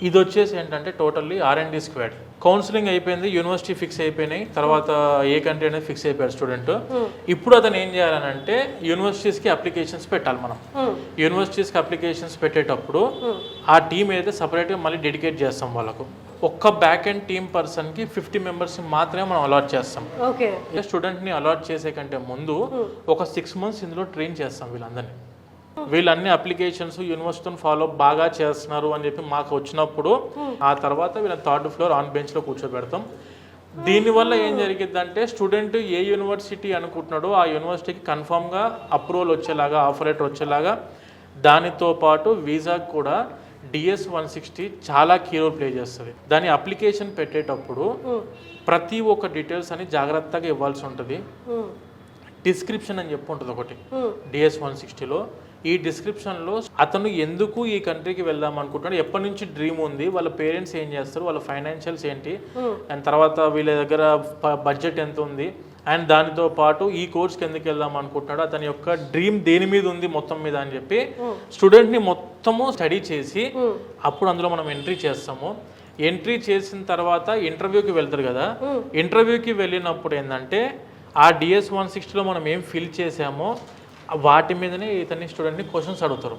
ఇది వచ్చేసి ఏంటంటే టోటల్లీ R&D స్క్వాడ్. కౌన్సిలింగ్ అయిపోయింది, యూనివర్సిటీ ఫిక్స్ అయిపోయినాయి, తర్వాత ఏ కంట్రీ అనేది ఫిక్స్ అయిపోయాడు స్టూడెంట్. ఇప్పుడు అతను ఏం చేయాలనంటే యూనివర్సిటీస్కి అప్లికేషన్స్ పెట్టాలి. మనం యూనివర్సిటీస్కి అప్లికేషన్స్ పెట్టేటప్పుడు ఆ టీం అయితే సపరేట్గా మళ్ళీ డెడికేట్ చేస్తాం వాళ్ళకు. ఒక్క బ్యాక్ అండ్ టీమ్ పర్సన్కి 50 మెంబర్స్ మాత్రమే మనం అలాట్ చేస్తాం. స్టూడెంట్ని అలాట్ చేసే కంటే ముందు ఒక 6 months ఇందులో ట్రైన్ చేస్తాం వీళ్ళందరినీ. వీళ్ళన్ని అప్లికేషన్స్ యూనివర్సిటీని ఫాలో బాగా చేస్తున్నారు అని చెప్పి మాకు వచ్చినప్పుడు ఆ తర్వాత వీళ్ళని 3rd floor ఆన్ బెంచ్లో కూర్చోబెడతాం. దీనివల్ల ఏం జరిగిద్దంటే స్టూడెంట్ ఏ యూనివర్సిటీ అనుకుంటున్నాడో ఆ యూనివర్సిటీకి కన్ఫామ్గా అప్రూవల్ వచ్చేలాగా, ఆఫర్ లెటర్ వచ్చేలాగా, దానితో పాటు వీసాకు కూడా DS 160 చాలా కీ రోల్ ప్లే చేస్తుంది. దాని అప్లికేషన్ పెట్టేటప్పుడు ప్రతి ఒక్క డీటెయిల్స్ అని జాగ్రత్తగా ఇవ్వాల్సి ఉంటుంది. డిస్క్రిప్షన్ అని చెప్పి ఉంటుంది ఒకటి DS 160లో. ఈ డిస్క్రిప్షన్లో అతను ఎందుకు ఈ కంట్రీకి వెళ్దాం అనుకుంటున్నాడు, ఎప్పటి నుంచి డ్రీమ్ ఉంది, వాళ్ళ పేరెంట్స్ ఏం చేస్తారు, వాళ్ళ ఫైనాన్షియల్స్ ఏంటి, అండ్ తర్వాత వీళ్ళ దగ్గర బడ్జెట్ ఎంత ఉంది, అండ్ దానితో పాటు ఈ కోర్స్కి ఎందుకు వెళ్దాం అనుకుంటున్నాడు, అతని యొక్క డ్రీమ్ దేని మీద ఉంది మొత్తం మీద అని చెప్పి స్టూడెంట్ని మొత్తము స్టడీ చేసి అప్పుడు అందులో మనం ఎంట్రీ చేస్తాము. ఎంట్రీ చేసిన తర్వాత ఇంటర్వ్యూకి వెళ్తారు కదా, ఇంటర్వ్యూకి వెళ్ళినప్పుడు ఏంటంటే ఆ DS 160లో మనం ఏం ఫిల్ చేసామో వాటి మీదనే ఇతని స్టూడెంట్ని క్వశ్చన్స్ అడుగుతారు.